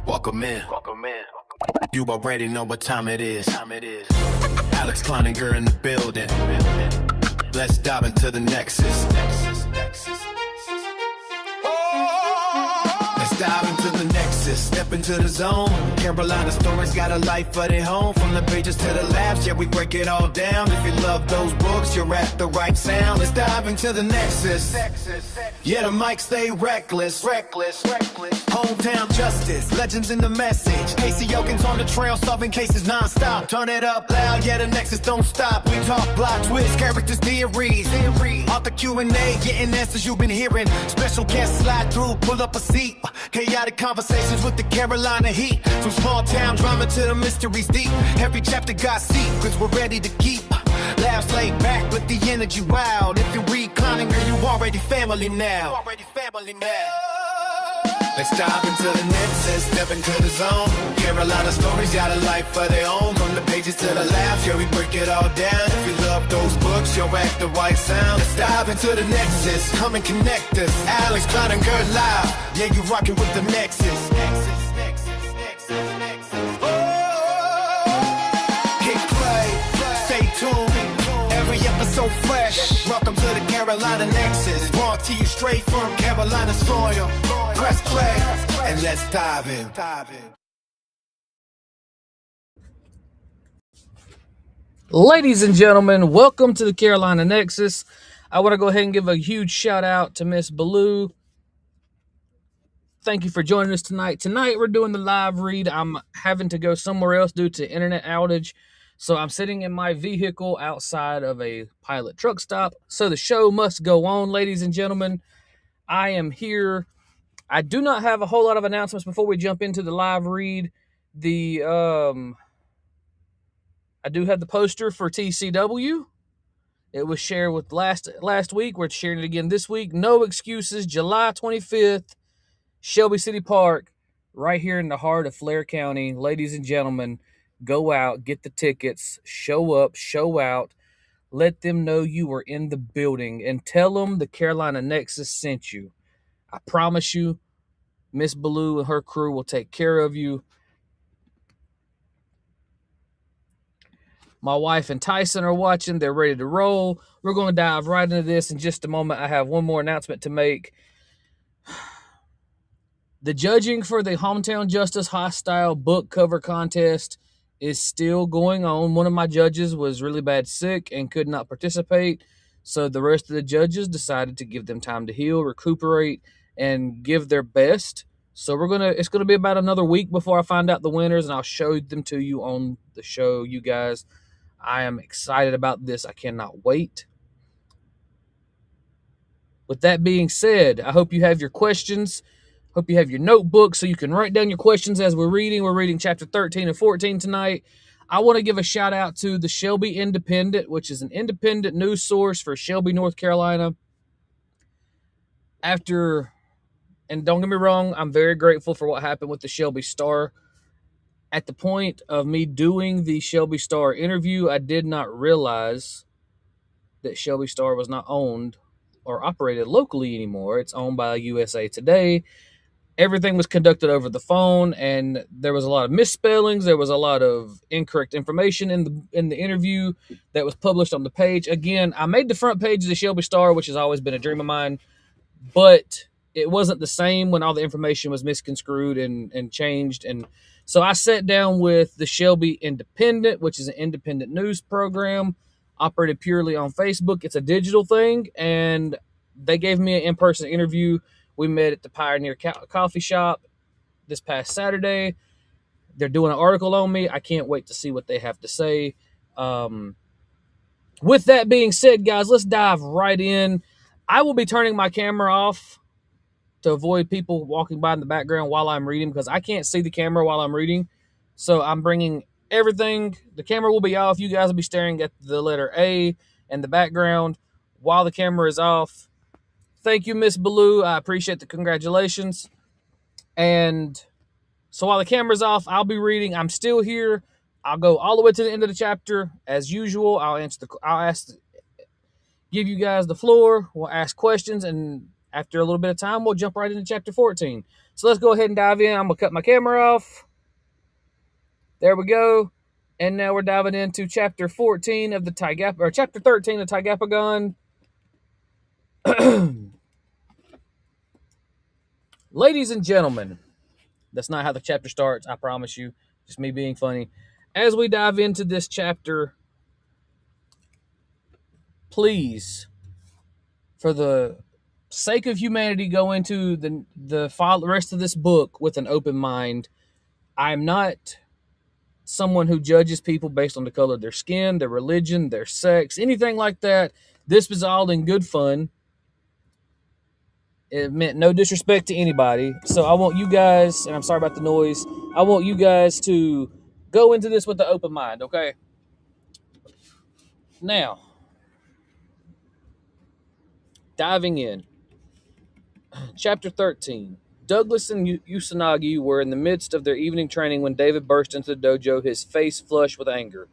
Welcome in. You already know what time it is. Alex Kleininger in the building. Let's dive into the Nexus. Let's dive into the Nexus. Step into the zone. Carolina stories got a life of their home. From the pages to the labs, yeah, we break it all down. If you love those books, you're at the right sound. Let's dive into the Nexus. Yeah, the mic stay reckless. Hometown justice, legends in the message. Casey Yokin's on the trail, solving cases non-stop. Turn it up loud, yeah, the Nexus don't stop. We talk plot twists, characters, theories. Off the Q&A, getting answers you've been hearing. Special guests slide through, pull up a seat. Chaotic conversations with the Carolina heat. From small town drama to the mysteries deep. Every chapter got secrets we're ready to keep. Laughs laid back with the energy wild. If you read Kleininger, you already family now. Let's dive into the Nexus, step into the zone. Carolina stories got a life of their own. From the pages to the labs, yeah, we break it all down. If you love those books, you'll act the right sound. Let's dive into the Nexus, come and connect us. Alex Kleininger live, yeah, you rockin' with the Nexus. Hit play, stay tuned. Every episode fresh. Welcome to the Carolina Nexus. Brought to you straight from Carolina soil. Press play and let's dive in. Ladies and gentlemen, welcome to the Carolina Nexus. I want to go ahead and give a huge shout out to Miss Baloo. Thank you for joining us tonight. Tonight we're doing the live read. I'm having to go somewhere else due to internet outage. So I'm sitting in my vehicle outside of a pilot truck stop. So the show must go on, ladies and gentlemen. I am here. I do not have a whole lot of announcements before we jump into the live read. I do have the poster for TCW. It was shared with last week. We're sharing it again this week. No excuses. July 25th, Shelby City Park, right here in the heart of Flair County. Ladies and gentlemen, go out, get the tickets, show up, show out. Let them know you were in the building and tell them the Carolina Nexus sent you. I promise you, Miss Baloo and her crew will take care of you. My wife and Tyson are watching. They're ready to roll. We're going to dive right into this in just a moment. I have one more announcement to make. The judging for the Hometown Justice Hostile book cover contest is still going on. One of my judges was really bad sick and could not participate. So the rest of the judges decided to give them time to heal, recuperate, and give their best. So it's gonna be about another week before I find out the winners, and I'll show them to you on the show, you guys. I am excited about this. I cannot wait. With that being said, I hope you have your questions. Hope you have your notebook so you can write down your questions as we're reading. We're reading chapter 13 and 14 tonight. I want to give a shout out to the Shelby Independent, which is an independent news source for Shelby, North Carolina. And don't get me wrong, I'm very grateful for what happened with the Shelby Star. At the point of me doing the Shelby Star interview, I did not realize that Shelby Star was not owned or operated locally anymore. It's owned by USA Today. Everything was conducted over the phone, and there was a lot of misspellings. There was a lot of incorrect information in the interview that was published on the page. Again, I made the front page of the Shelby Star, which has always been a dream of mine, but it wasn't the same when all the information was misconstrued and changed. And so I sat down with the Shelby Independent, which is an independent news program operated purely on Facebook. It's a digital thing, and they gave me an in-person interview. We met at the Pioneer Coffee Shop this past Saturday. They're doing an article on me. I can't wait to see what they have to say. With that being said, guys, let's dive right in. I will be turning my camera off to avoid people walking by in the background while I'm reading, because I can't see the camera while I'm reading. So I'm bringing everything. The camera will be off. You guys will be staring at the letter A in the background while the camera is off. Thank you, Miss Baloo. I appreciate the congratulations. And so while the camera's off, I'll be reading. I'm still here I'll go all the way to the end of the chapter. As usual, give you guys the floor. We'll ask questions, and after a little bit of time, we'll jump right into chapter 14. So let's go ahead and dive in. I'm gonna cut my camera off. There we go. And now we're diving into chapter 14 of the chapter 13 of Tigapagon. Ladies and gentlemen, that's not how the chapter starts, I promise you. Just me being funny. As we dive into this chapter, please, for the sake of humanity, go into the rest of this book with an open mind. I'm not someone who judges people based on the color of their skin, their religion, their sex, anything like that. This was all in good fun. It meant no disrespect to anybody. So I want you guys, and I'm sorry about the noise, I want you guys to go into this with an open mind, okay? Now, diving in. Chapter 13. Douglas and Usanagi were in the midst of their evening training when David burst into the dojo, his face flushed with anger.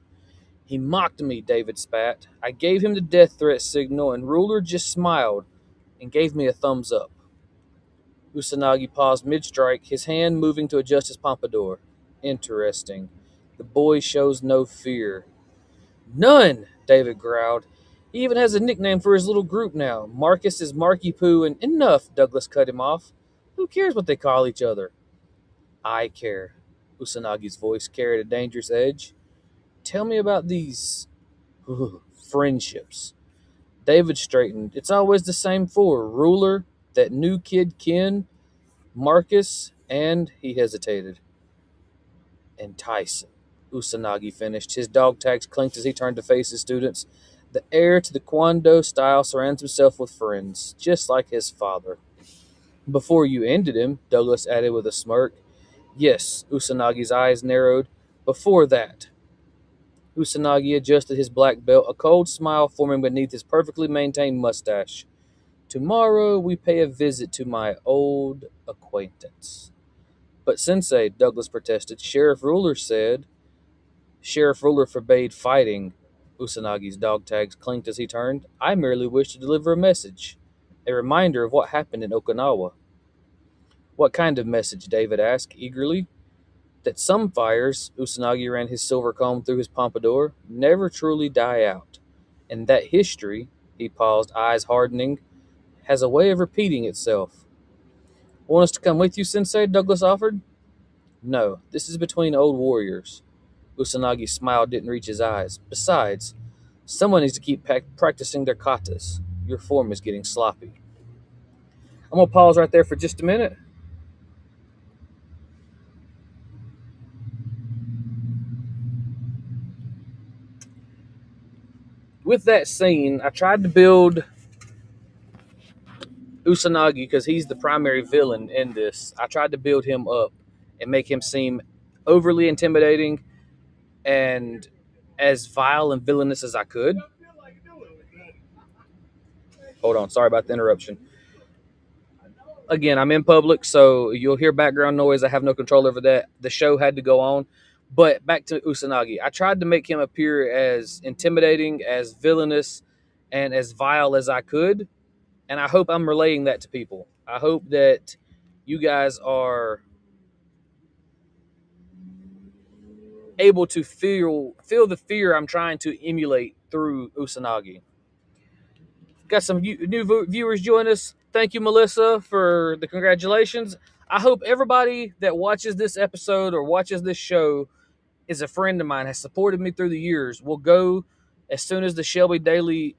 He mocked me, David spat. I gave him the death threat signal, and Ruler just smiled and gave me a thumbs up. Usanagi paused mid-strike, his hand moving to adjust his pompadour. Interesting. The boy shows no fear. None, David growled. He even has a nickname for his little group now. Marcus is Marky Poo, and enough, Douglas cut him off. Who cares what they call each other? I care. Usanagi's voice carried a dangerous edge. Tell me about these friendships. David straightened. It's always the same four. Ruler, that new kid Ken, Marcus, and he hesitated. And Tyson. Usanagi finished. His dog tags clinked as he turned to face his students. The heir to the Kwando style surrounds himself with friends, just like his father. Before you ended him, Douglas added with a smirk. Yes, Usanagi's eyes narrowed. Before that. Usanagi adjusted his black belt, a cold smile forming beneath his perfectly maintained mustache. Tomorrow we pay a visit to my old acquaintance. But Sensei, Douglas protested, Sheriff Ruler forbade fighting. Usanagi's dog tags clinked as he turned. I merely wish to deliver a message. A reminder of what happened in Okinawa. What kind of message? David asked, eagerly. That some fires, Usanagi ran his silver comb through his pompadour, never truly die out. And that history, he paused, eyes hardening, has a way of repeating itself. Want us to come with you, Sensei? Douglas offered. No, this is between old warriors. Usanagi's smile didn't reach his eyes. Besides, someone needs to keep practicing their katas. Your form is getting sloppy. I'm going to pause right there for just a minute. With that scene, I tried to build Usanagi because he's the primary villain in this. I tried to build him up and make him seem overly intimidating and as vile and villainous as I could. Hold on, sorry about the interruption. Again, I'm in public, so you'll hear background noise. I have no control over that. The show had to go on. But back to Usanagi. I tried to make him appear as intimidating, as villainous, and as vile as I could. And I hope I'm relaying that to people. I hope that you guys are able to feel the fear I'm trying to emulate through Usanagi. Got some new viewers join us. Thank you, Melissa, for the congratulations. I hope everybody that watches this episode or watches this show is a friend of mine, has supported me through the years. We'll go as soon as the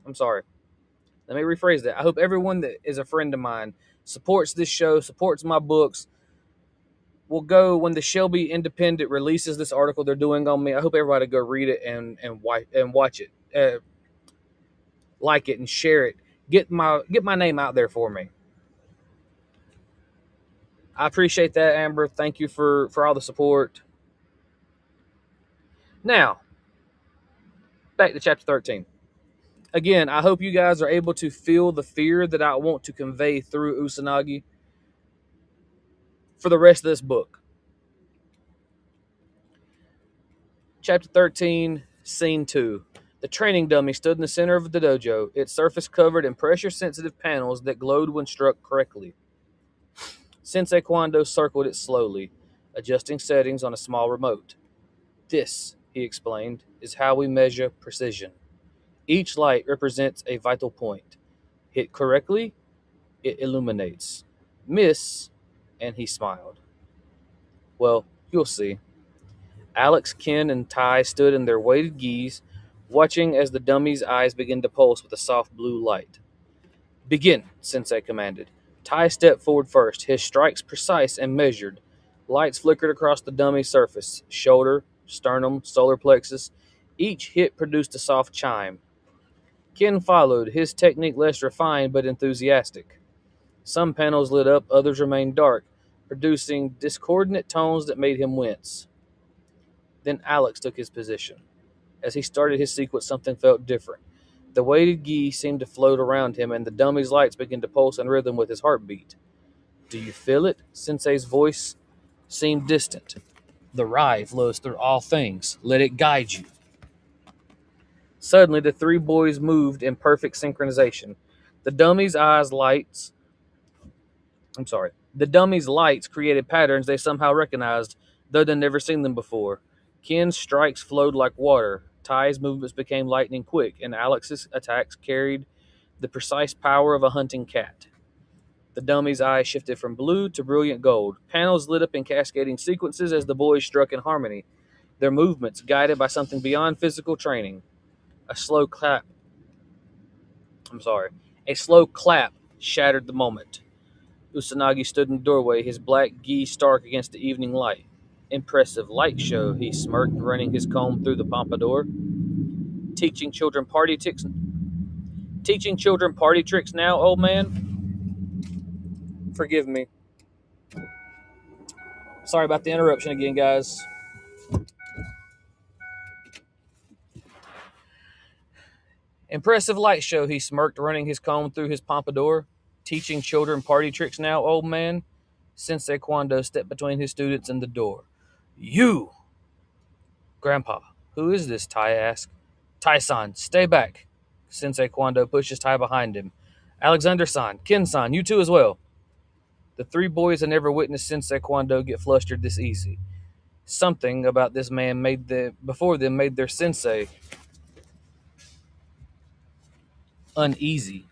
I'm sorry. Let me rephrase that. I hope everyone that is a friend of mine supports this show, supports my books. We'll go when the Shelby Independent releases this article they're doing on me. I hope everybody go read it and watch it. Like it and share it. Get my name out there for me. I appreciate that, Amber. Thank you for all the support. Now, back to chapter 13. Again, I hope you guys are able to feel the fear that I want to convey through Usanagi for the rest of this book. Chapter 13, Scene 2. The training dummy stood in the center of the dojo, its surface covered in pressure-sensitive panels that glowed when struck correctly. Sensei Kwando circled it slowly, adjusting settings on a small remote. This, he explained, is how we measure precision. Each light represents a vital point. Hit correctly, it illuminates. Miss, and he smiled. Well, you'll see. Alex, Ken, and Ty stood in their weighted gis, watching as the dummy's eyes began to pulse with a soft blue light. Begin, Sensei commanded. Ty stepped forward first, his strikes precise and measured. Lights flickered across the dummy's surface shoulder, sternum, solar plexus. Each hit produced a soft chime. Ken followed, his technique less refined but enthusiastic. Some panels lit up, others remained dark, producing discordant tones that made him wince. Then Alex took his position. As he started his sequence, something felt different. The weighted gi seemed to float around him, and the dummy's lights began to pulse in rhythm with his heartbeat. Do you feel it? Sensei's voice seemed distant. The Rai flows through all things. Let it guide you. Suddenly, the three boys moved in perfect synchronization. The dummy's lights created patterns they somehow recognized, though they'd never seen them before. Ken's strikes flowed like water. Ty's movements became lightning quick, and Alex's attacks carried the precise power of a hunting cat. The dummy's eyes shifted from blue to brilliant gold. Panels lit up in cascading sequences as the boys struck in harmony, their movements guided by something beyond physical training. A slow clap shattered the moment. Usanagi stood in the doorway, his black gi stark against the evening light. Impressive light show, he smirked, running his comb through the pompadour. Teaching children party tricks now, old man? Forgive me. Sorry about the interruption again, guys. Impressive light show, he smirked, running his comb through his pompadour. Teaching children party tricks now, old man? Sensei Kwando stepped between his students and the door. You! Grandpa, who is this? Tai asked. Tai-san, stay back. Sensei Kwando pushes Tai behind him. Alexander-san, Ken-san, you too as well. The three boys had never witnessed Sensei Kwando get flustered this easy. Something about this man before them made their sensei uneasy.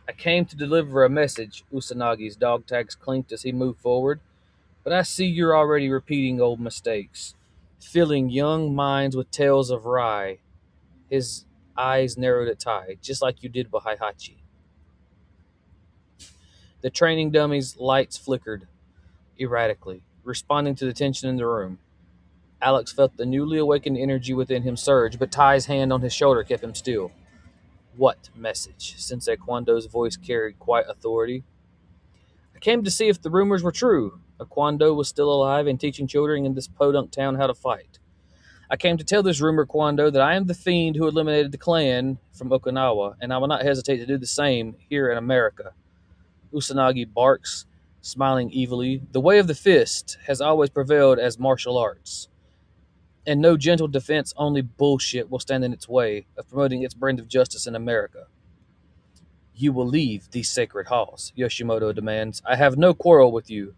I came to deliver a message, Usanagi's dog tags clinked as he moved forward, but I see you're already repeating old mistakes, filling young minds with tales of Rai. His eyes narrowed at Tai, just like you did with Heihachi. The training dummy's lights flickered erratically, responding to the tension in the room. Alex felt the newly awakened energy within him surge, but Tai's hand on his shoulder kept him still. What message? Sensei Kwando's voice carried quiet authority. I came to see if the rumors were true. A Kwando was still alive and teaching children in this podunk town how to fight. I came to tell this rumor, Kwando, that I am the fiend who eliminated the clan from Okinawa, and I will not hesitate to do the same here in America. Usanagi barks, smiling evilly. The way of the fist has always prevailed as martial arts, and no gentle defense, only bullshit will stand in its way of promoting its brand of justice in America. You will leave these sacred halls, Yoshimoto demands. I have no quarrel with you,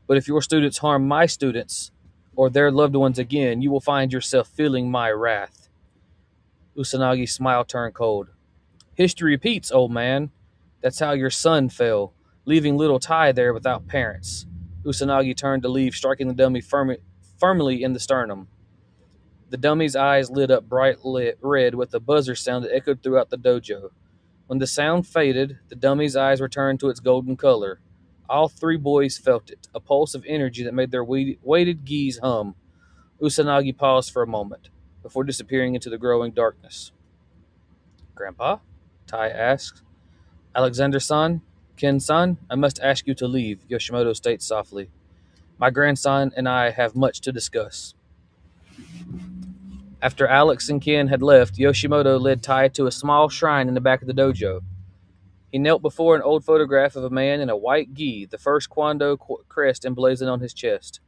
but if your students harm my students or their loved ones again, you will find yourself feeling my wrath. Usanagi's smile turned cold. History repeats, old man. That's how your son fell, leaving little Tai there without parents. Usanagi turned to leave, striking the dummy firmly in the sternum. The dummy's eyes lit up bright red with a buzzer sound that echoed throughout the dojo. When the sound faded, the dummy's eyes returned to its golden color. All three boys felt it, a pulse of energy that made their weighted gis hum. Usanagi paused for a moment, before disappearing into the growing darkness. Grandpa? Tai asked. Alexander-san? Ken-san? I must ask you to leave, Yoshimoto states softly. My grandson and I have much to discuss. After Alex and Ken had left, Yoshimoto led Tai to a small shrine in the back of the dojo. He knelt before an old photograph of a man in a white gi, the first Kwando crest emblazoned on his chest.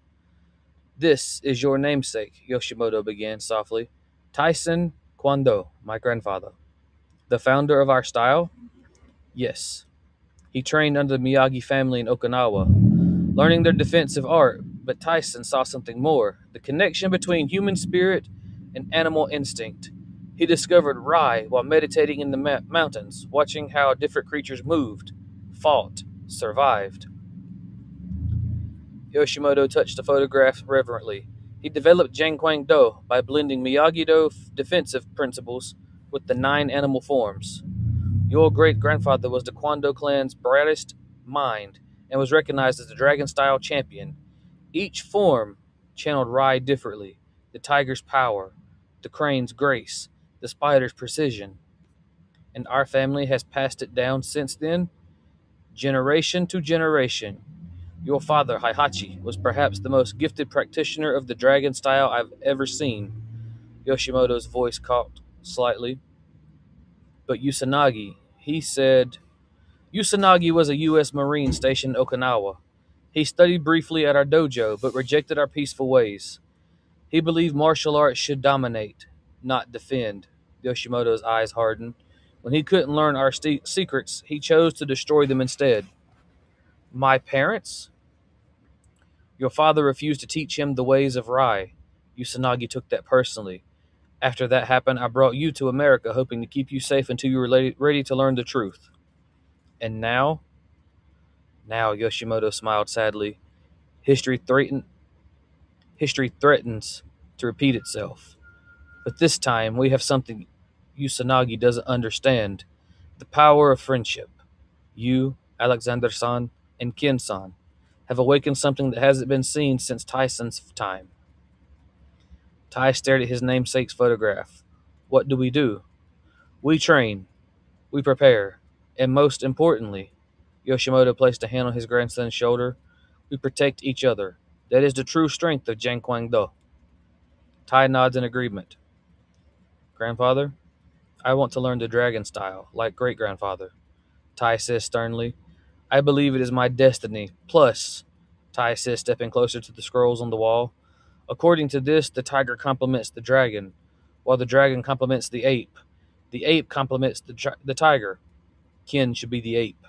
This is your namesake, Yoshimoto began softly. Tyson Kwando, my grandfather. The founder of our style? Yes. He trained under the Miyagi family in Okinawa, learning their defensive art, but Tyson saw something more, the connection between human spirit and animal instinct. He discovered Rai while meditating in the mountains, watching how different creatures moved, fought, survived. Yoshimoto touched the photograph reverently. He developed Jangquang Do by blending Miyagi-Do defensive principles with the 9 animal forms. Your great-grandfather was the Kwando clan's brightest mind and was recognized as the dragon-style champion. Each form channeled Rai differently: the tiger's power, the crane's grace, the spider's precision. And our family has passed it down since then, generation to generation. Your father, Heihachi, was perhaps the most gifted practitioner of the dragon style I've ever seen. Yoshimoto's voice caught slightly. But Usanagi, he said, Usanagi was a U.S. Marine stationed in Okinawa. He studied briefly at our dojo, but rejected our peaceful ways. He believed martial arts should dominate, not defend. Yoshimoto's eyes hardened. When he couldn't learn our secrets, he chose to destroy them instead. My parents? Your father refused to teach him the ways of Rai. Usanagi took that personally. After that happened, I brought you to America, hoping to keep you safe until you were ready to learn the truth. And now? Now, Yoshimoto smiled sadly. History threatens to repeat itself. But this time, we have something Usanagi doesn't understand: the power of friendship. You, Alexander-san, and Kin-san have awakened something that hasn't been seen since Tyson's time. Tai stared at his namesake's photograph. What do? We train, we prepare, and most importantly, Yoshimoto placed a hand on his grandson's shoulder, we protect each other. That is the true strength of Jangquang Do. Tai nods in agreement. Grandfather, I want to learn the dragon style, like great-grandfather. Tai says sternly. I believe it is my destiny. Plus, Tai says, stepping closer to the scrolls on the wall, according to this, the tiger complements the dragon, while the dragon complements the ape. The ape complements the tiger. Kin should be the ape.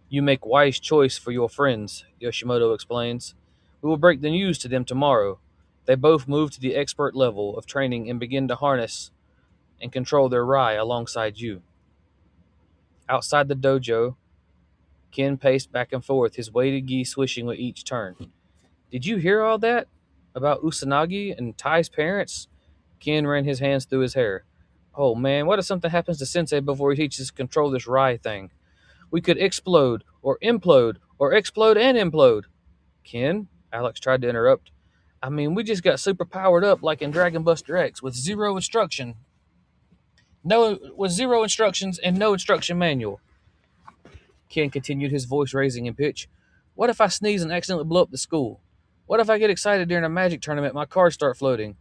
You make wise choice for your friends, Yoshimoto explains. We will break the news to them tomorrow. They both move to the expert level of training and begin to harness and control their Rai alongside you. Outside the dojo, Ken paced back and forth, his weighted gi swishing with each turn. Did you hear all that? About Usanagi and Tai's parents? Ken ran his hands through his hair. Oh man, what if something happens to Sensei before he teaches us to control this Rai thing? We could explode, or implode, or explode and implode. Ken? Alex tried to interrupt. I mean, we just got super powered up like in Dragon Buster X with zero instructions and no instruction manual. Ken continued, his voice raising in pitch. What if I sneeze and accidentally blow up the school? What if I get excited during a magic tournament and my cards start floating?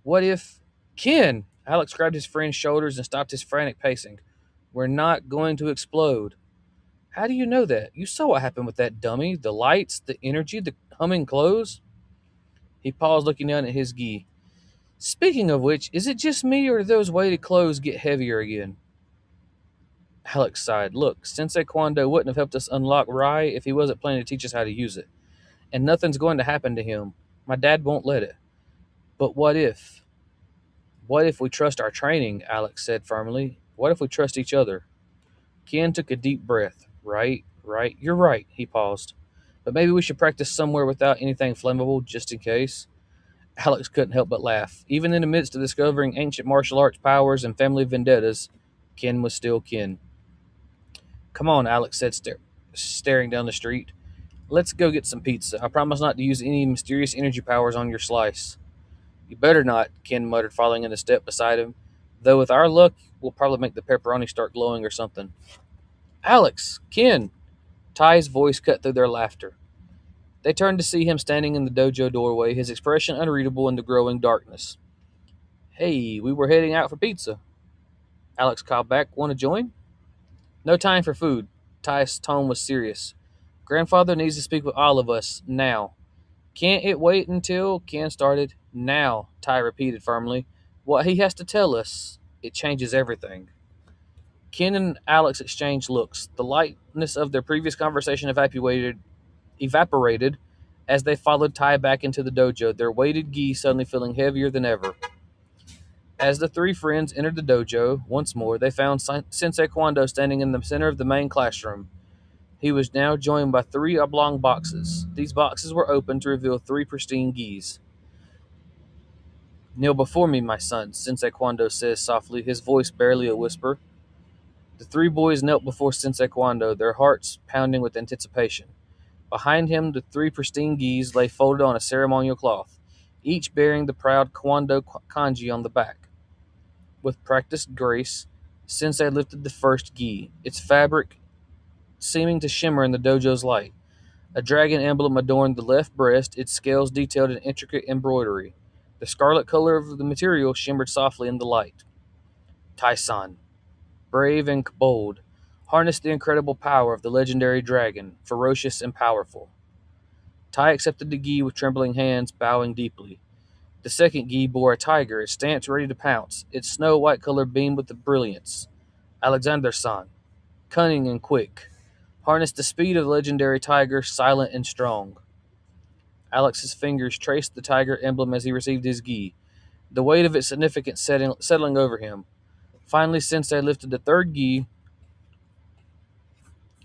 What if... Ken! Alex grabbed his friend's shoulders and stopped his frantic pacing. We're not going to explode. How do you know that? You saw what happened with that dummy. The lights, the energy, the humming clothes. He paused, looking down at his gi. Speaking of which, is it just me or do those weighted clothes get heavier again? Alex sighed. Look, Sensei Kwando wouldn't have helped us unlock Rai if he wasn't planning to teach us how to use it. And nothing's going to happen to him. My dad won't let it. But what if? What if we trust our training? Alex said firmly. What if we trust each other? Ken took a deep breath. Right. You're right. He paused. But maybe we should practice somewhere without anything flammable, just in case. Alex couldn't help but laugh. Even in the midst of discovering ancient martial arts powers and family vendettas, Ken was still Ken. Come on, Alex said, staring down the street. Let's go get some pizza. I promise not to use any mysterious energy powers on your slice. You better not, Ken muttered, following in a step beside him. Though with our luck, we'll probably make the pepperoni start glowing or something. Alex! Ken! Ty's voice cut through their laughter. They turned to see him standing in the dojo doorway, his expression unreadable in the growing darkness. Hey, we were heading out for pizza. Alex called back. Want to join? No time for food. Ty's tone was serious. Grandfather needs to speak with all of us, now. Can't it wait until Ken started? Now, Ty repeated firmly. What he has to tell us, it changes everything. Ken and Alex exchanged looks. The lightness of their previous conversation evaporated as they followed Ty back into the dojo, their weighted gi suddenly feeling heavier than ever. As the three friends entered the dojo once more, they found Sensei Kwando standing in the center of the main classroom. He was now joined by three oblong boxes. These boxes were open to reveal three pristine gis. Kneel before me, my son, Sensei Kwando says softly, his voice barely a whisper. The three boys knelt before Sensei Kwando, their hearts pounding with anticipation. Behind him, the three pristine gis lay folded on a ceremonial cloth, each bearing the proud Kwando kanji on the back. With practiced grace, Sensei lifted the first gi, its fabric seeming to shimmer in the dojo's light. A dragon emblem adorned the left breast, its scales detailed in intricate embroidery. The scarlet color of the material shimmered softly in the light. Tai-san, brave and bold, harnessed the incredible power of the legendary dragon, ferocious and powerful. Tai accepted the gi with trembling hands, bowing deeply. The second gi bore a tiger, its stance ready to pounce, its snow-white color beamed with the brilliance. Alexander-san, cunning and quick, harnessed the speed of the legendary tiger, silent and strong. Alex's fingers traced the tiger emblem as he received his gi, the weight of its significance settling over him. Finally, Sensei lifted the third gi.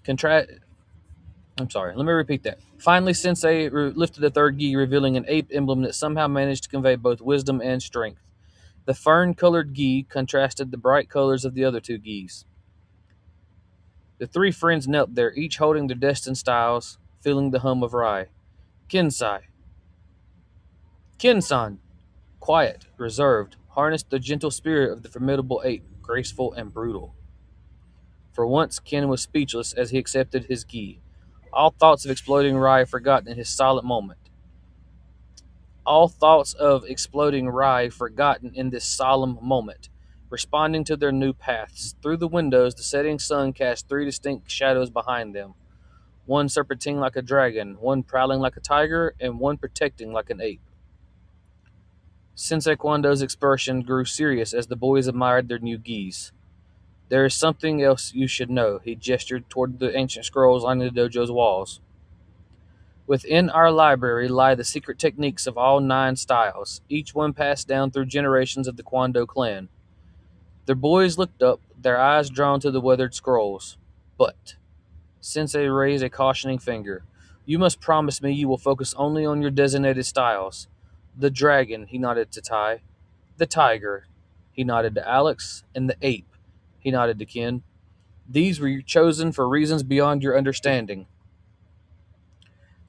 Let me repeat that. Finally, Sensei lifted the third gi, revealing an ape emblem that somehow managed to convey both wisdom and strength. The fern-colored gi contrasted the bright colors of the other two gis. The three friends knelt there, each holding their destined styles, feeling the hum of Rai. Kensai. Kinsan. Quiet, reserved, harnessed the gentle spirit of the formidable ape, graceful and brutal. For once, Ken was speechless as he accepted his gi. All thoughts of exploding Rai forgotten in his silent moment. All thoughts of exploding Rai forgotten in this solemn moment, responding to their new paths. Through the windows, the setting sun cast three distinct shadows behind them. One serpenting like a dragon, one prowling like a tiger, and one protecting like an ape. Sensei Kwando's expression grew serious as the boys admired their new gis. There is something else you should know, he gestured toward the ancient scrolls lining the dojo's walls. Within our library lie the secret techniques of all 9 styles, each one passed down through generations of the Kwando clan. The boys looked up, their eyes drawn to the weathered scrolls. But, Sensei raised a cautioning finger, you must promise me you will focus only on your designated styles. The dragon, he nodded to Tai. The tiger, he nodded to Alex. And the ape, he nodded to Ken. These were chosen for reasons beyond your understanding.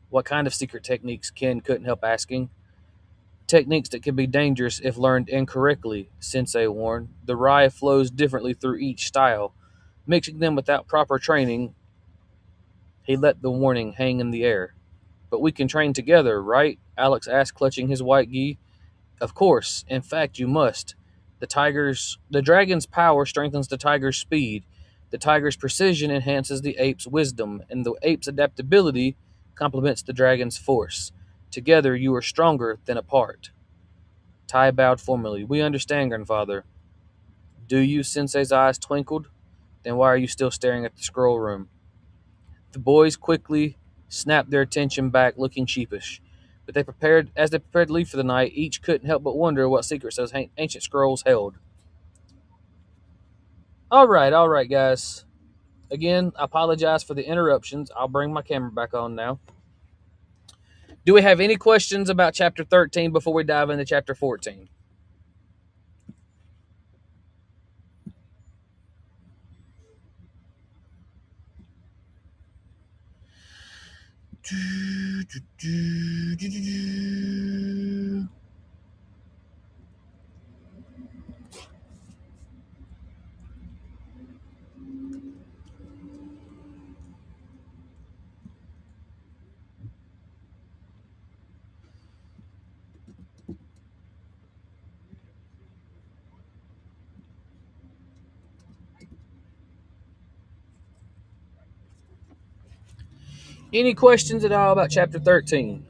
What kind of secret techniques? Ken couldn't help asking. Techniques that can be dangerous if learned incorrectly, Sensei warned. The Rai flows differently through each style. Mixing them without proper training, he let the warning hang in the air. But we can train together, right? Alex asked, clutching his white gi. Of course. In fact, you must. The dragon's power strengthens the tiger's speed. The tiger's precision enhances the ape's wisdom, and the ape's adaptability complements the dragon's force. Together, you are stronger than apart. Tai bowed formally. We understand, grandfather. Do you? Sensei's eyes twinkled. Then why are you still staring at the scroll room? The boys quickly snapped their attention back, looking sheepish. But as they prepared to leave for the night, each couldn't help but wonder what secrets those ancient scrolls held. All right, guys. Again, I apologize for the interruptions. I'll bring my camera back on now. Do we have any questions about Chapter 13 before we dive into Chapter 14? Any questions at all about Chapter 13?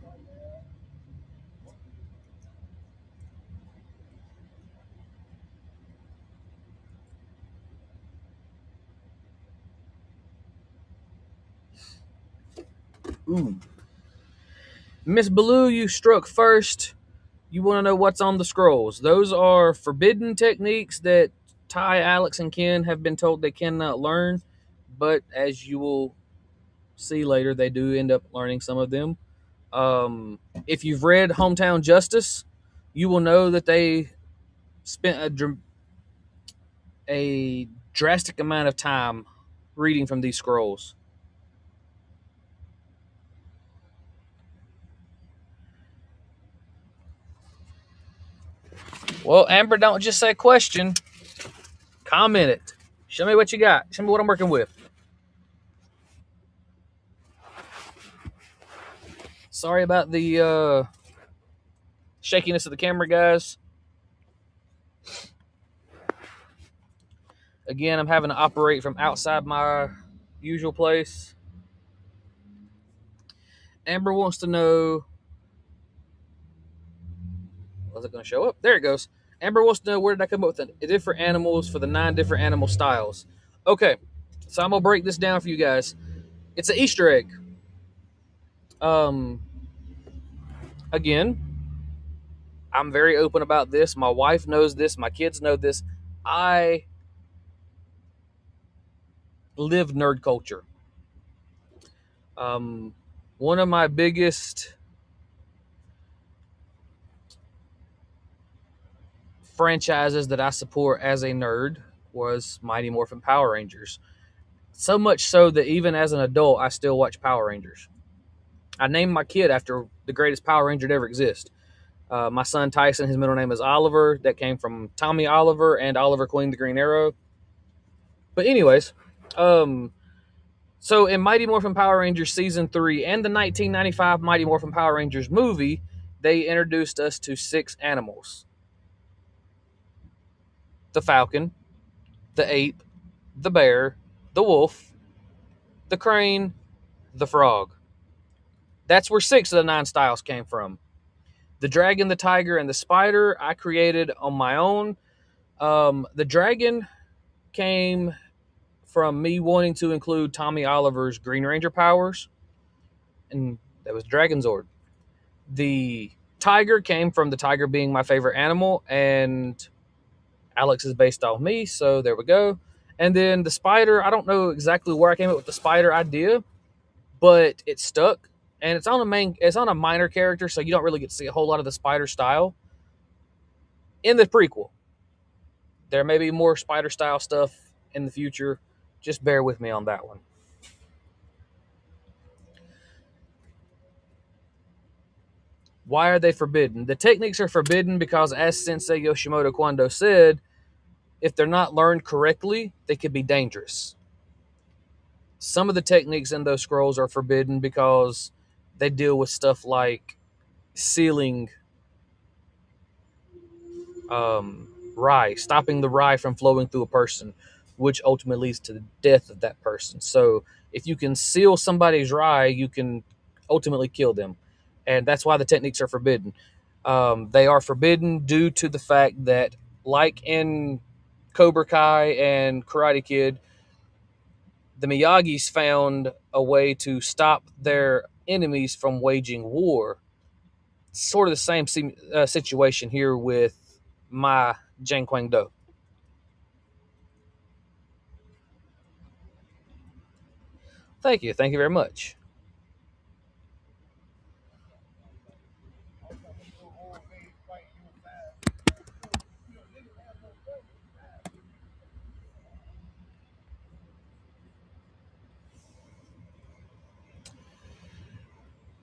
Ooh. Miss Blue, you struck first. You want to know what's on the scrolls. Those are forbidden techniques that Ty, Alex, and Ken have been told they cannot learn. But as you will see later, they do end up learning some of them. If you've read Hometown Justice, you will know that they spent a drastic amount of time reading from these scrolls. Well, Amber, don't just say question. Comment it. Show me what you got. Show me what I'm working with. Sorry about the shakiness of the camera, guys. Again, I'm having to operate from outside my usual place. Amber wants to know. Was it going to show up? There it goes. Amber wants to know, where did I come up with the different animals for the 9 different animal styles? Okay, so I'm going to break this down for you guys. It's an Easter egg. Again, I'm very open about this. My wife knows this. My kids know this. I live nerd culture. One of my biggest franchises that I support as a nerd was Mighty Morphin Power Rangers. So much so that even as an adult, I still watch Power Rangers. I named my kid after the greatest Power Ranger to ever exist. My son Tyson, his middle name is Oliver. That came from Tommy Oliver and Oliver Queen the Green Arrow. But anyways, so in Mighty Morphin Power Rangers Season 3 and the 1995 Mighty Morphin Power Rangers movie, they introduced us to 6 animals. The falcon, the ape, the bear, the wolf, the crane, the frog. That's where 6 of the 9 styles came from. The dragon, the tiger, and the spider I created on my own. The dragon came from me wanting to include Tommy Oliver's Green Ranger powers, and that was Dragon Zord. The tiger came from the tiger being my favorite animal, and Alex is based off me, so there we go. And then the spider, I don't know exactly where I came up with the spider idea, but it stuck. And it's on a minor character, so you don't really get to see a whole lot of the spider style in the prequel. There may be more spider style stuff in the future. Just bear with me on that one. Why are they forbidden? The techniques are forbidden because, as Sensei Yoshimoto Kwando said, if they're not learned correctly, they could be dangerous. Some of the techniques in those scrolls are forbidden because they deal with stuff like sealing rye, stopping the rye from flowing through a person, which ultimately leads to the death of that person. So if you can seal somebody's rye, you can ultimately kill them. And that's why the techniques are forbidden. They are forbidden due to the fact that, like in Cobra Kai and Karate Kid, the Miyagi's found a way to stop their enemies from waging war. It's sort of the same situation here with my Jang Kwang Do. Thank you. Thank you very much.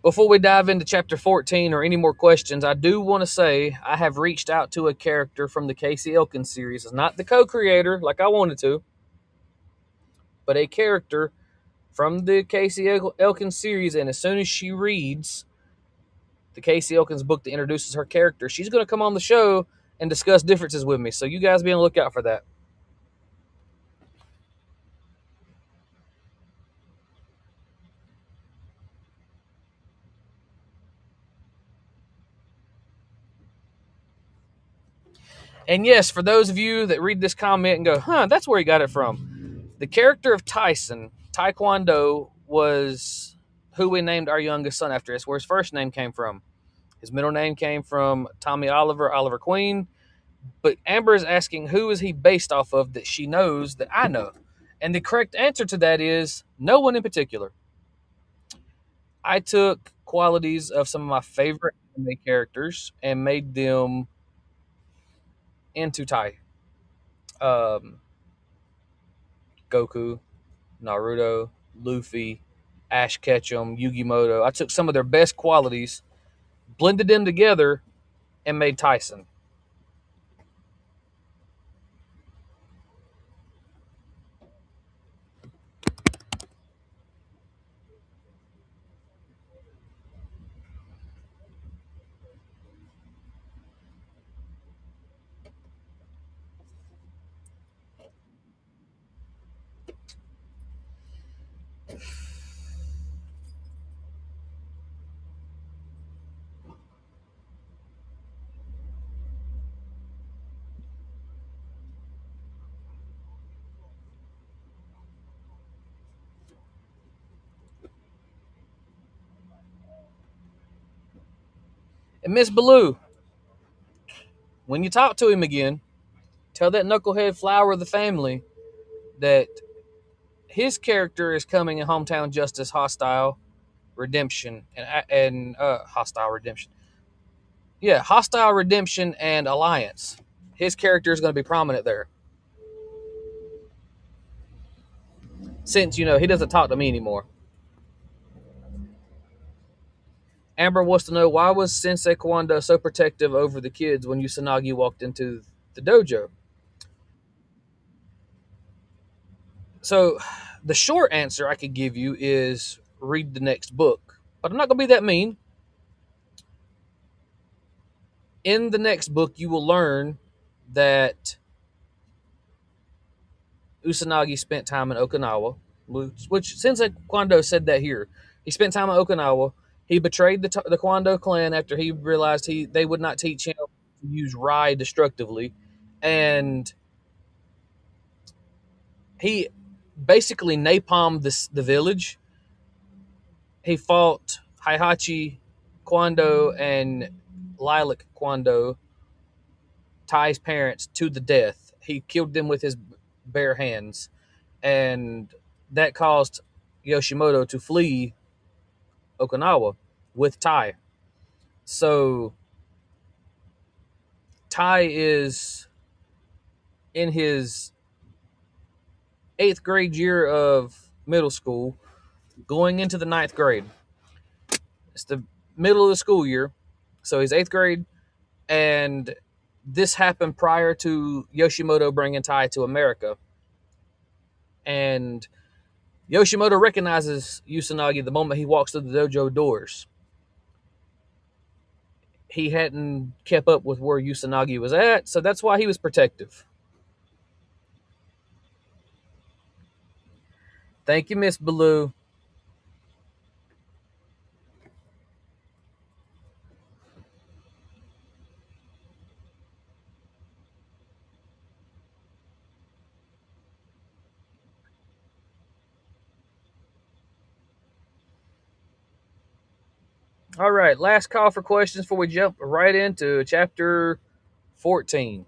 Before we dive into chapter 14 or any more questions, I do want to say I have reached out to a character from the Casey Elkins series. It's not the co-creator like I wanted to, but a character from the Casey Elkins series. And as soon as she reads the Casey Elkins book that introduces her character, she's going to come on the show and discuss differences with me. So you guys be on the lookout for that. And yes, for those of you that read this comment and go, that's where he got it from. The character of Tyson, Taekwondo, was who we named our youngest son after. It's where his first name came from. His middle name came from Tommy Oliver, Oliver Queen. But Amber is asking, who is he based off of that she knows that I know? And the correct answer to that is no one in particular. I took qualities of some of my favorite anime characters and made them into Tai. Um, Goku, Naruto, Luffy, Ash Ketchum, Yugimoto. I took some of their best qualities, blended them together, and made Tyson. And Miss Baloo, when you talk to him again, tell that knucklehead flower of the family that his character is coming in Hometown Justice Hostile Redemption and Hostile Redemption. Yeah, Hostile Redemption and Alliance. His character is going to be prominent there. Since, he doesn't talk to me anymore. Amber wants to know, why was Sensei Kwanda so protective over the kids when Usanagi walked into the dojo? So, the short answer I could give you is read the next book. But I'm not going to be that mean. In the next book, you will learn that Usanagi spent time in Okinawa, which Sensei Kwando said that here. He spent time in Okinawa. He betrayed the Kwando clan after he realized they would not teach him to use Rai destructively. And he basically napalmed the village. He fought Heihachi Kwando and Lilac Kwando, Tai's parents, to the death. He killed them with his bare hands. And that caused Yoshimoto to flee Okinawa with Tai. So Tai is in his 8th grade year of middle school, going into the 9th grade. It's the middle of the school year, so he's 8th grade, and this happened prior to Yoshimoto bringing Tai to America. And Yoshimoto recognizes Usanagi the moment he walks through the dojo doors. He hadn't kept up with where Usanagi was at, so that's why he was protective. Thank you, Miss Baloo. All right, last call for questions before we jump right into chapter 14.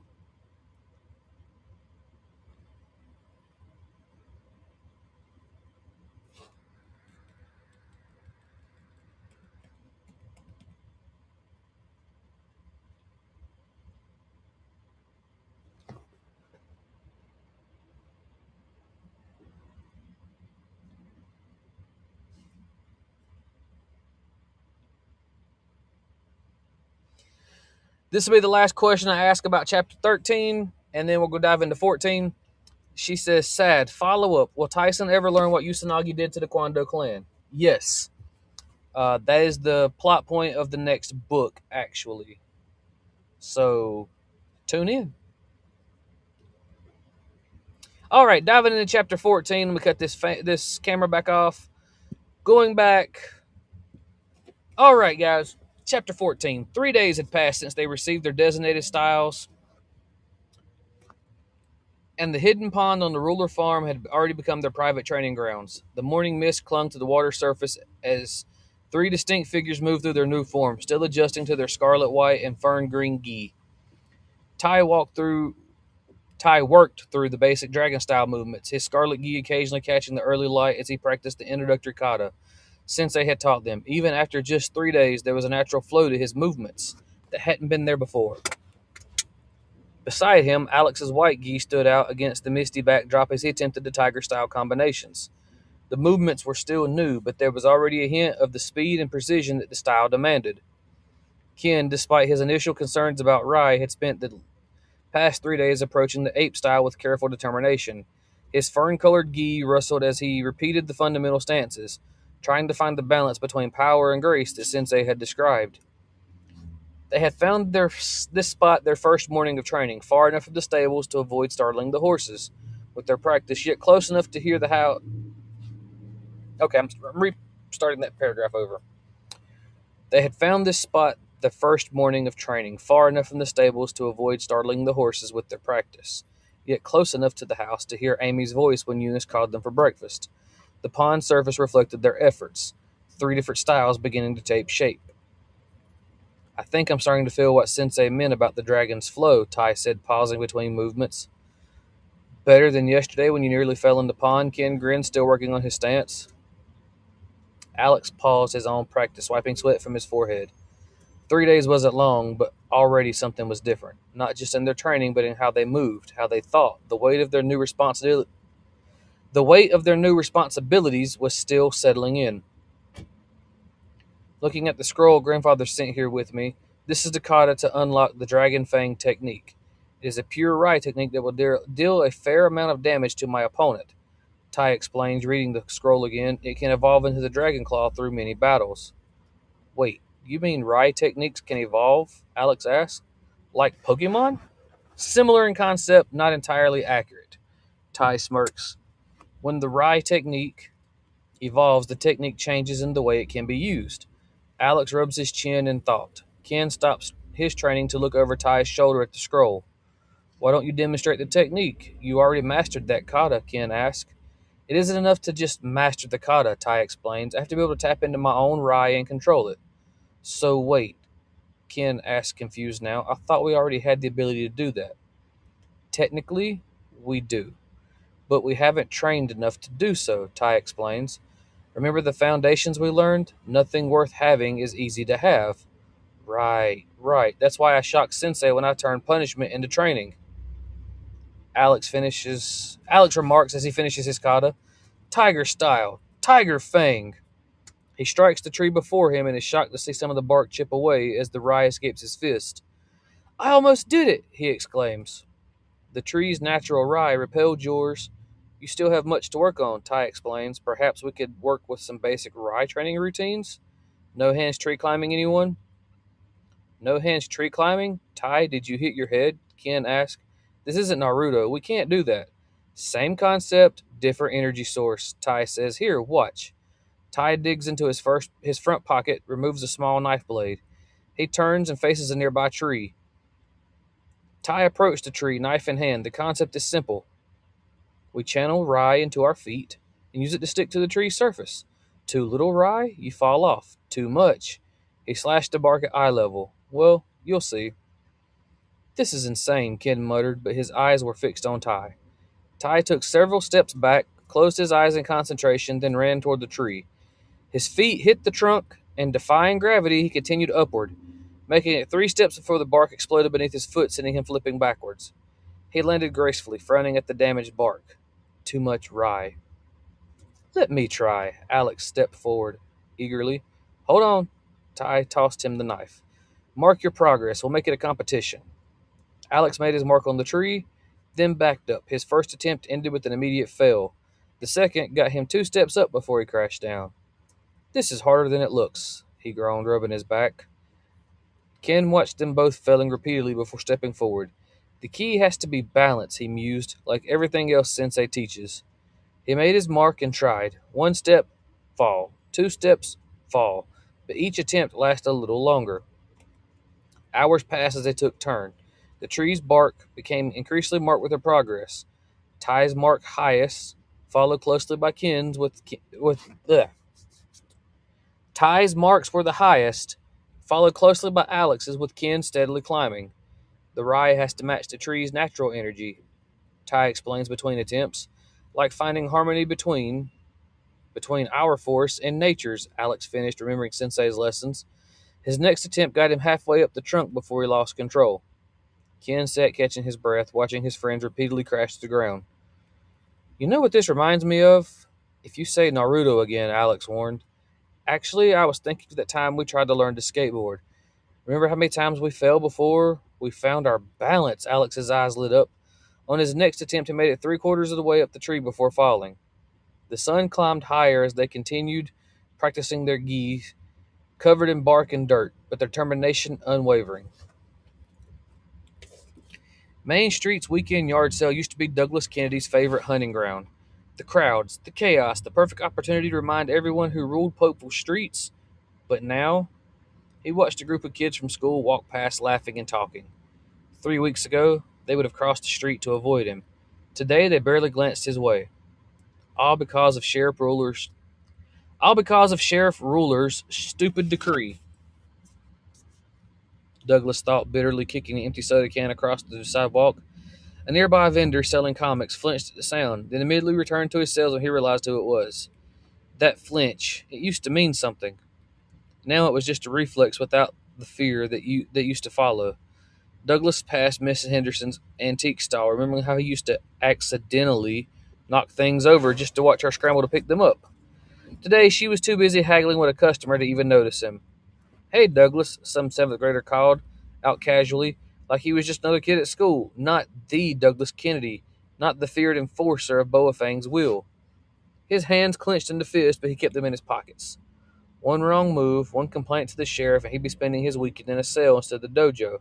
This will be the last question I ask about chapter 13, and then we'll go dive into 14. She says, sad. Follow up. Will Tyson ever learn what Usanagi did to the Kwando clan? Yes. That is the plot point of the next book, actually. So, tune in. All right, diving into chapter 14. We cut this camera back off. Going back. All right, guys. Chapter 14. 3 days had passed since they received their designated styles. and the hidden pond on the ruler farm had already become their private training grounds. The morning mist clung to the water surface as three distinct figures moved through their new form, still adjusting to their scarlet white and fern green gi. Ty worked through the basic dragon style movements, his scarlet gi occasionally catching the early light as he practiced the introductory kata. Sensei had taught them. Even after just 3 days, there was a natural flow to his movements that hadn't been there before. Beside him, Alex's white gi stood out against the misty backdrop as he attempted the tiger-style combinations. The movements were still new, but there was already a hint of the speed and precision that the style demanded. Ken, despite his initial concerns about Rai, had spent the past 3 days approaching the ape style with careful determination. His fern-colored gi rustled as he repeated the fundamental stances, trying to find the balance between power and grace that Sensei had described. They had found this spot their first morning of training, far enough from the stables to avoid startling the horses with their practice, yet close enough to hear the how. Okay, I'm restarting that paragraph over. They had found this spot the first morning of training, far enough from the stables to avoid startling the horses with their practice, yet close enough to the house to hear Amy's voice when Eunice called them for breakfast. The pond surface reflected their efforts, 3 different styles beginning to take shape. I think I'm starting to feel what Sensei meant about the dragon's flow, Tai said, pausing between movements. Better than yesterday when you nearly fell in the pond, Ken grinned, still working on his stance. Alex paused his own practice, wiping sweat from his forehead. 3 days wasn't long, but already something was different. Not just in their training, but in how they moved, how they thought. The weight of their new responsibilities was still settling in. Looking at the scroll grandfather sent here with me, this is the kata to unlock the Dragon Fang technique. It is a pure Rai technique that will deal a fair amount of damage to my opponent. Tai explains, reading the scroll again. It can evolve into the Dragon Claw through many battles. Wait, you mean Rai techniques can evolve? Alex asked. Like Pokemon? Similar in concept, not entirely accurate. Tai smirks. When the Rai technique evolves, the technique changes in the way it can be used. Alex rubs his chin in thought. Ken stops his training to look over Ty's shoulder at the scroll. Why don't you demonstrate the technique? You already mastered that kata, Ken asked. It isn't enough to just master the kata, Tai explains. I have to be able to tap into my own Rai and control it. So wait, Ken asked, confused now. I thought we already had the ability to do that. Technically, we do. But we haven't trained enough to do so, Tai explains. Remember the foundations we learned? Nothing worth having is easy to have. Right. That's why I shocked Sensei when I turned punishment into training. Alex remarks as he finishes his kata. Tiger style. Tiger Fang. He strikes the tree before him and is shocked to see some of the bark chip away as the Rai escapes his fist. I almost did it, he exclaims. The tree's natural Rai repelled yours. You still have much to work on, Tai explains. Perhaps we could work with some basic Rai training routines? No hands tree climbing, anyone? No hands tree climbing? Tai, did you hit your head? Ken asked. This isn't Naruto. We can't do that. Same concept, different energy source. Tai says, here, watch. Tai digs into his front pocket, removes a small knife blade. He turns and faces a nearby tree. Tai approached the tree, knife in hand. The concept is simple. We channel Rai into our feet and use it to stick to the tree's surface. Too little Rai, you fall off. Too much. He slashed the bark at eye level. Well, you'll see. This is insane, Ken muttered, but his eyes were fixed on Tai. Tai took several steps back, closed his eyes in concentration, then ran toward the tree. His feet hit the trunk, and defying gravity, he continued upward, making it 3 steps before the bark exploded beneath his foot, sending him flipping backwards. He landed gracefully, frowning at the damaged bark. Too much Rai. Let me try. Alex stepped forward eagerly. Hold on. Tai tossed him the knife. Mark your progress. We'll make it a competition. Alex made his mark on the tree, then backed up. His first attempt ended with an immediate fail. The second got him 2 steps up before he crashed down. This is harder than it looks, he groaned, rubbing his back. Ken watched them both failing repeatedly before stepping forward. The key has to be balance, he mused, like everything else Sensei teaches. He made his mark and tried. 1 step, fall. 2 steps, fall. But each attempt lasted a little longer. Hours passed as they took turn. The tree's bark became increasingly marked with their progress. Ty's mark highest, followed closely by Ken's with ugh. Ty's marks were the highest, followed closely by Alex's with Ken steadily climbing. The rye has to match the tree's natural energy, Ty explains between attempts, like finding harmony between our force and nature's, Alex finished, remembering Sensei's lessons. His next attempt got him halfway up the trunk before he lost control. Ken sat catching his breath, watching his friends repeatedly crash to the ground. You know what this reminds me of? If you say Naruto again, Alex warned. Actually, I was thinking of that time we tried to learn to skateboard. Remember how many times we fell before we found our balance? Alex's eyes lit up. On his next attempt, he made it 3/4 of the way up the tree before falling. The sun climbed higher as they continued practicing their gi, covered in bark and dirt, but their determination unwavering. Main Street's weekend yard sale used to be Douglas Kennedy's favorite hunting ground. The crowds, the chaos, the perfect opportunity to remind everyone who ruled Popeville streets. But now, he watched a group of kids from school walk past laughing and talking. 3 weeks ago, they would have crossed the street to avoid him. Today, they barely glanced his way. All because of Sheriff Ruler's stupid decree. Douglas thought bitterly, kicking the empty soda can across the sidewalk. A nearby vendor selling comics flinched at the sound, then immediately returned to his sales when he realized who it was. That flinch, it used to mean something. Now it was just a reflex without the fear that used to follow. Douglas passed Mrs. Henderson's antique stall, remembering how he used to accidentally knock things over just to watch her scramble to pick them up. Today she was too busy haggling with a customer to even notice him. Hey, Douglas, some seventh grader called out casually, like he was just another kid at school. Not the Douglas Kennedy, not the feared enforcer of Boafang's will. His hands clenched into fists, but he kept them in his pockets. One wrong move, one complaint to the sheriff, and he'd be spending his weekend in a cell instead of the dojo.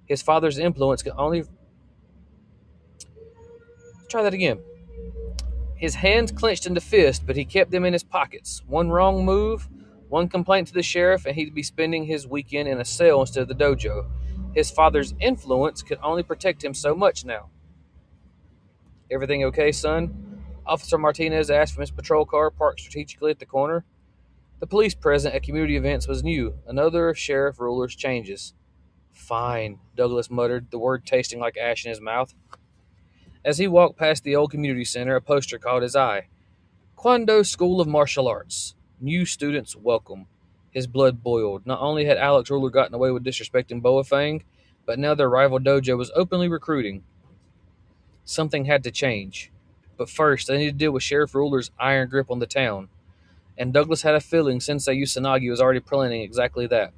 His father's influence could only. Try that again. His hands clenched into fists, but he kept them in his pockets. One wrong move, one complaint to the sheriff, and he'd be spending his weekend in a cell instead of the dojo. His father's influence could only protect him so much now. Everything okay, son? Officer Martinez asked from his patrol car parked strategically at the corner. The police present at community events was new, another of Sheriff Ruler's changes. Fine, Douglas muttered, the word tasting like ash in his mouth. As he walked past the old community center, a poster caught his eye. Kwando School of Martial Arts. New students welcome. His blood boiled. Not only had Alex Ruler gotten away with disrespecting Boafang, but now their rival dojo was openly recruiting. Something had to change. But first, they needed to deal with Sheriff Ruler's iron grip on the town. And Douglas had a feeling Sensei Usanagi was already planning exactly that.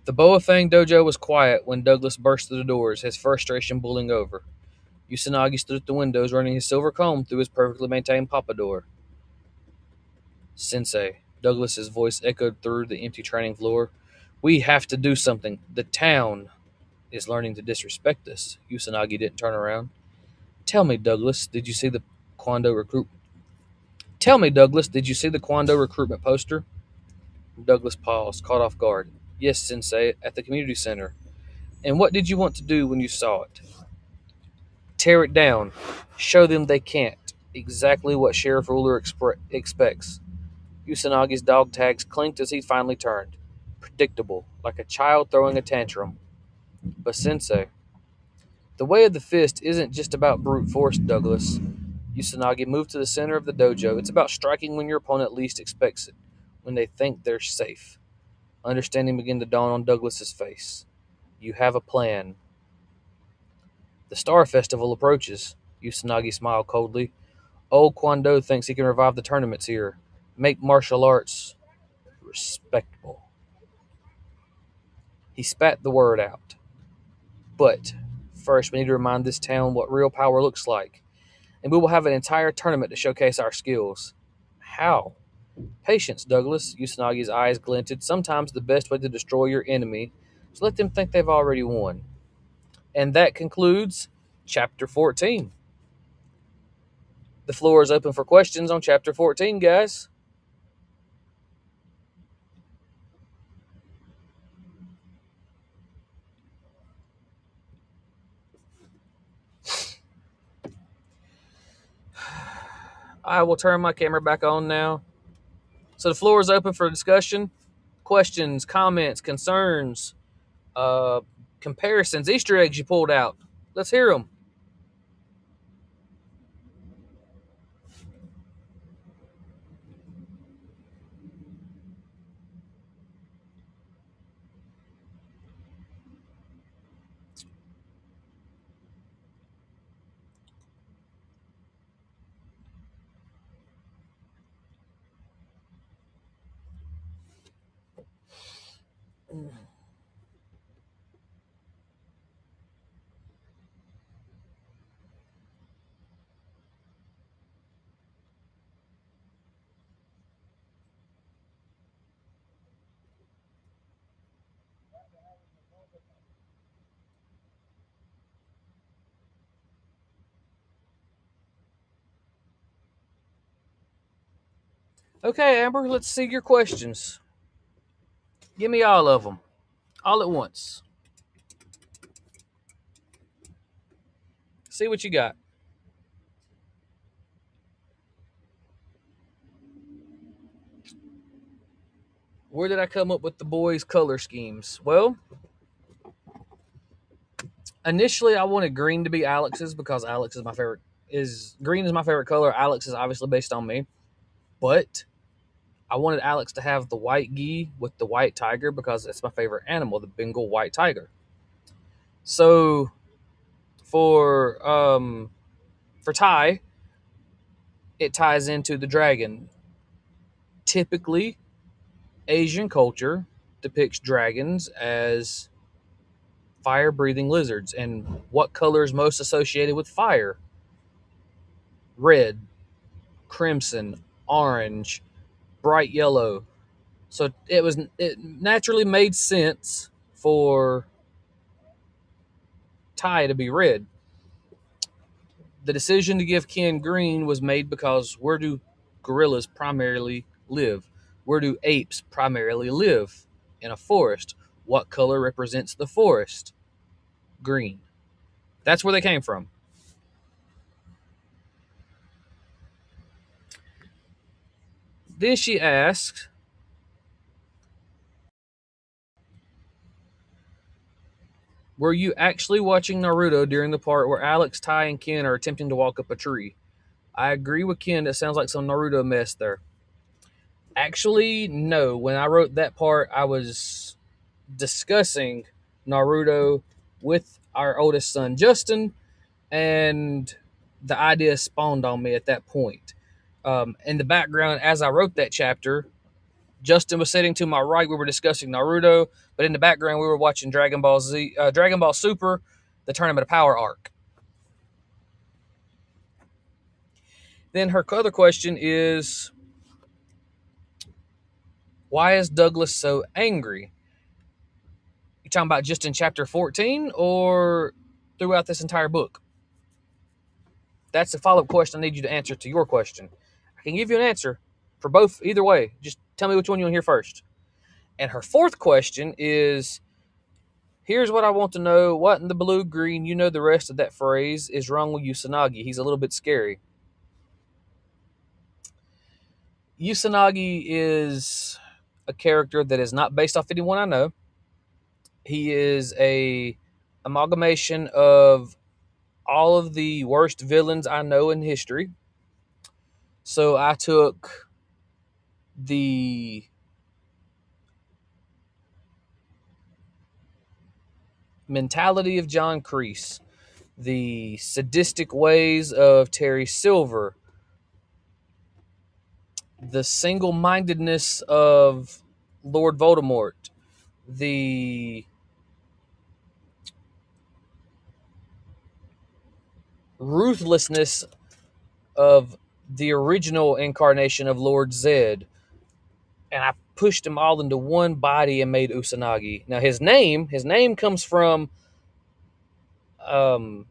The Boafang dojo was quiet when Douglas burst through the doors, his frustration boiling over. Usanagi stood at the windows, running his silver comb through his perfectly maintained pompadour. Sensei, Douglas's voice echoed through the empty training floor. We have to do something. The town is learning to disrespect us. Usanagi didn't turn around. Tell me, Douglas, did you see the Kwando recruit? Tell me, Douglas, did you see the Kwando recruitment poster? Douglas paused, caught off guard. Yes, Sensei, at the community center. And what did you want to do when you saw it? Tear it down. Show them they can't. Exactly what Sheriff Ruler expects. Usanagi's dog tags clinked as he finally turned. Predictable, like a child throwing a tantrum. But Sensei, the way of the fist isn't just about brute force, Douglas. Usanagi moved to the center of the dojo. It's about striking when your opponent least expects it, when they think they're safe. Understanding began to dawn on Douglas's face. You have a plan. The Star Festival approaches. Usanagi smiled coldly. Old Kwando thinks he can revive the tournaments here. Make martial arts respectable. He spat the word out. But first, we need to remind this town what real power looks like. And we will have an entire tournament to showcase our skills. How? Patience, Douglas. Usanagi's eyes glinted. Sometimes the best way to destroy your enemy is let them think they've already won. And that concludes Chapter 14. The floor is open for questions on Chapter 14, guys. I will turn my camera back on now. So the floor is open for discussion, questions, comments, concerns, uh, comparisons, Easter eggs you pulled out. Let's hear them. Okay, Amber, let's see your questions. Give me all of them, all at once. See what you got. Where did I come up with the boys' color schemes? Well, initially I wanted green to be Alex's because Alex is my favorite. Is green is my favorite color. Alex is obviously based on me, but I wanted Alex to have the white gi with the white tiger because it's my favorite animal, the Bengal white tiger. So for Ty, it ties into the dragon. Typically, Asian culture depicts dragons as fire breathing lizards. And what color is most associated with fire? Red, crimson, orange, bright yellow. So it naturally made sense for Ty to be red. The decision to give Ken green was made because where do gorillas primarily live? Where do apes primarily live? In a forest. What color represents the forest? Green. That's where they came from. Then she asks, were you actually watching Naruto during the part where Alex, Ty, and Ken are attempting to walk up a tree? I agree with Ken. That sounds like some Naruto mess there. Actually, no. When I wrote that part, I was discussing Naruto with our oldest son, Justin, and the idea spawned on me at that point. In the background, as I wrote that chapter, Justin was sitting to my right. We were discussing Naruto, but in the background, we were watching Dragon Ball Z, Dragon Ball Super, the Tournament of Power arc. Then her other question is, why is Douglas so angry? You talking about just in chapter 14 or throughout this entire book? That's the follow-up question I need you to answer to your question. I can give you an answer for both, either way. Just tell me which one you want to hear first. And her fourth question is, here's what I want to know. What in the blue green, you know the rest of that phrase, is wrong with Usanagi? He's a little bit scary. Usanagi is a character that is not based off anyone I know. He is a amalgamation of all of the worst villains I know in history. So I took the mentality of John Kreese, the sadistic ways of Terry Silver, the single-mindedness of Lord Voldemort, the ruthlessness of the original incarnation of Lord Zed, and I pushed them all into one body and made Usanagi. Now his name comes from, I'm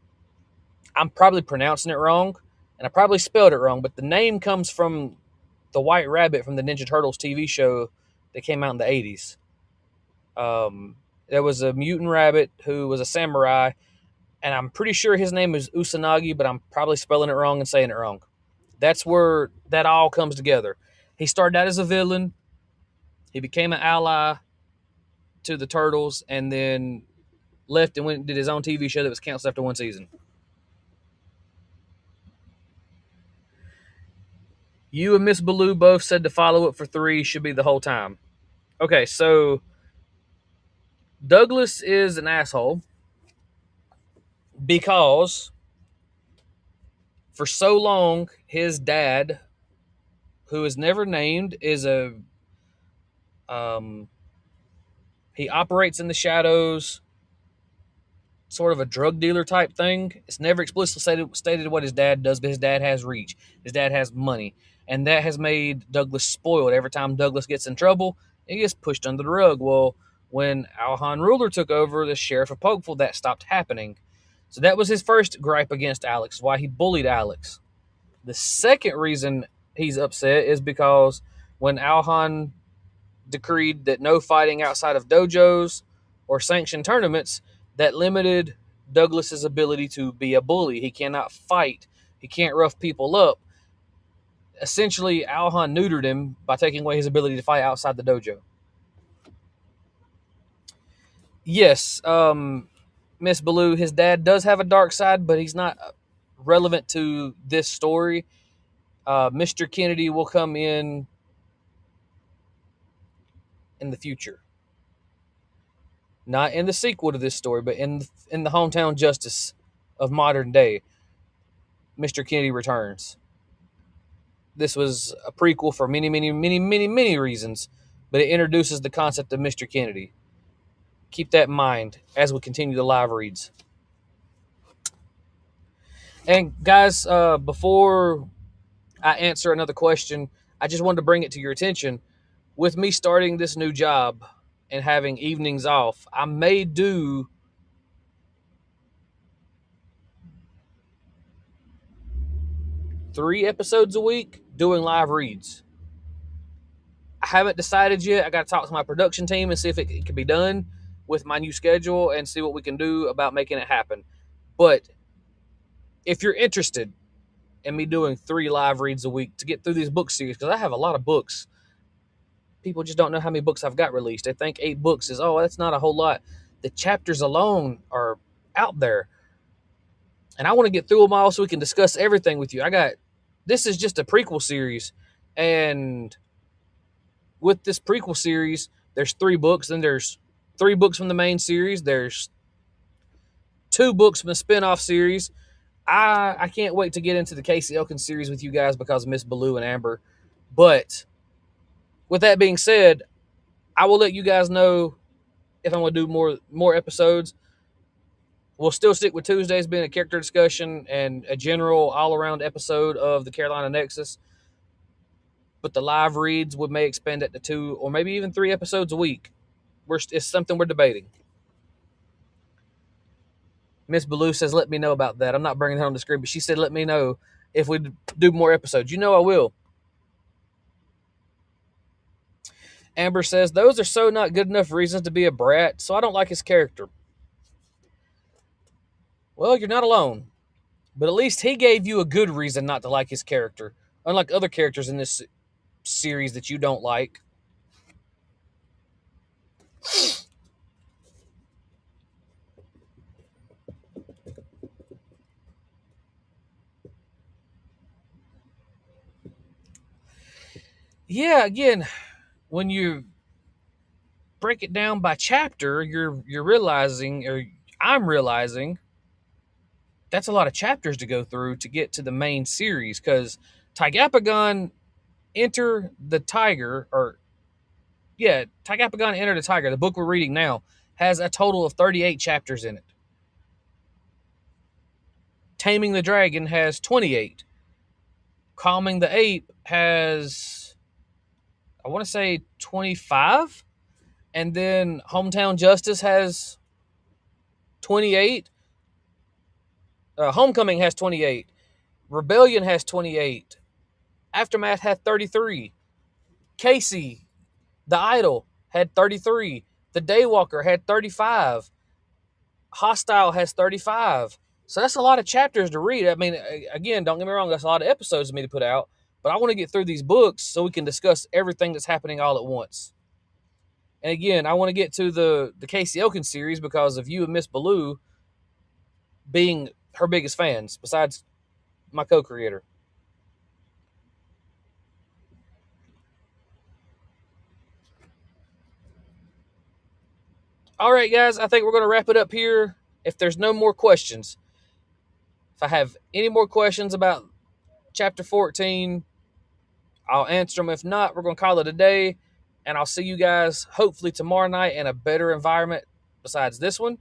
probably pronouncing it wrong, and I probably spelled it wrong, but the name comes from the White Rabbit from the Ninja Turtles TV show that came out in the 80s. There was a mutant rabbit who was a samurai, and I'm pretty sure his name is Usanagi, but I'm probably spelling it wrong and saying it wrong. That's where that all comes together. He started out as a villain. He became an ally to the Turtles, and then left and went and did his own TV show that was canceled after one season. You and Miss Baloo both said to follow it for 3 should be the whole time. Okay, so Douglas is an asshole because for so long his dad, who is never named, is a he operates in the shadows, sort of a drug dealer type thing. It's never explicitly stated what his dad does, but his dad has reach. His dad has money. And that has made Douglas spoiled. Every time Douglas gets in trouble, he gets pushed under the rug. Well, when Alhan Ruler took over, the sheriff of Pokeful, that stopped happening. So that was his first gripe against Alex, why he bullied Alex. The second reason he's upset is because when Alhan decreed that no fighting outside of dojos or sanctioned tournaments, that limited Douglas's ability to be a bully. He cannot fight. He can't rough people up. Essentially, Alhan neutered him by taking away his ability to fight outside the dojo. Yes, Miss Baloo, his dad does have a dark side, but he's not relevant to this story. Mr. Kennedy will come in the future. Not in the sequel to this story, but in the hometown justice of modern day, Mr. Kennedy returns. This was a prequel for many, many, many, many, many reasons, but it introduces the concept of Mr. Kennedy. Keep that in mind as we continue the live reads. And guys, before I answer another question, I just wanted to bring it to your attention. With me starting this new job and having evenings off, I may do 3 episodes a week doing live reads. I haven't decided yet. I got to talk to my production team and see if it can be done with my new schedule and see what we can do about making it happen. But if you're interested in me doing 3 live reads a week to get through these book series, because I have a lot of books. People just don't know how many books I've got released. They think 8 books is, that's not a whole lot. The chapters alone are out there. And I want to get through them all so we can discuss everything with you. This is just a prequel series. And with this prequel series, there's 3 books. Then there's 3 books from the main series. There's 2 books from the spin-off series. I can't wait to get into the Casey Elkins series with you guys because of Miss Baloo and Amber. But with that being said, I will let you guys know if I'm going to do more episodes. We'll still stick with Tuesdays being a character discussion and a general all-around episode of the Carolina Nexus. But the live reads we may expand it to 2 or maybe even 3 episodes a week. It's something we're debating. Miss Baloo says, let me know about that. I'm not bringing her on the screen, but she said, let me know if we do more episodes. You know I will. Amber says, those are so not good enough reasons to be a brat, so I don't like his character. Well, you're not alone. But at least he gave you a good reason not to like his character, unlike other characters in this series that you don't like. Yeah, again, when you break it down by chapter, you're realizing, or I'm realizing, that's a lot of chapters to go through to get to the main series. Because Tigapagon Enter the Tiger, Tigapagon Enter the Tiger, the book we're reading now, has a total of 38 chapters in it. Taming the Dragon has 28. Calming the Ape has, I want to say, 25. And then Hometown Justice has 28. Homecoming has 28. Rebellion has 28. Aftermath had 33. Casey, the Idol, had 33. The Daywalker had 35. Hostile has 35. So that's a lot of chapters to read. I mean, again, don't get me wrong, that's a lot of episodes for me to put out, but I want to get through these books so we can discuss everything that's happening all at once. And again, I want to get to the Casey Elkins series because of you and Miss Ballou being her biggest fans, besides my co-creator. All right, guys, I think we're going to wrap it up here. If there's no more questions, if I have any more questions about chapter 14, I'll answer them. If not, we're going to call it a day. And I'll see you guys hopefully tomorrow night in a better environment besides this one.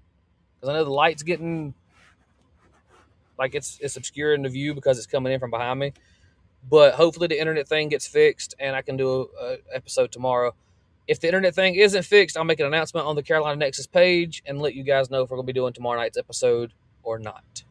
Because I know the light's getting like it's obscuring the view because it's coming in from behind me. But hopefully the internet thing gets fixed and I can do a episode tomorrow. If the internet thing isn't fixed, I'll make an announcement on the Carolina Nexus page and let you guys know if we're going to be doing tomorrow night's episode or not.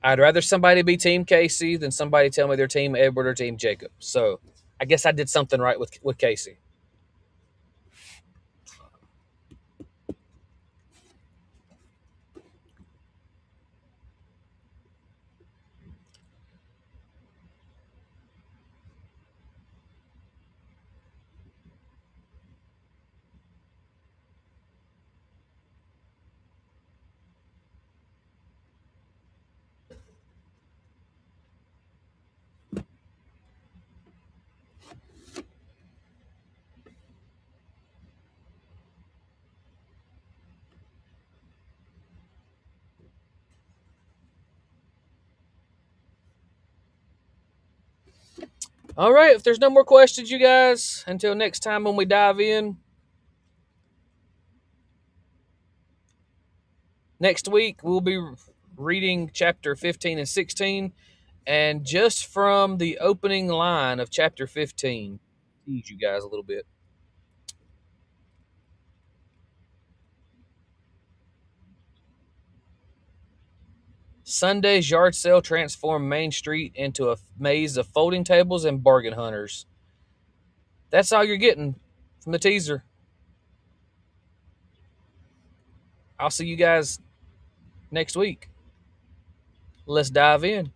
I'd rather somebody be Team Casey than somebody tell me they're Team Edward or Team Jacob. So I guess I did something right with Casey. All right, if there's no more questions, you guys, until next time when we dive in. Next week, we'll be reading chapter 15 and 16. And just from the opening line of chapter 15, tease you guys a little bit. Sunday's yard sale transformed Main Street into a maze of folding tables and bargain hunters. That's all you're getting from the teaser. I'll see you guys next week. Let's dive in.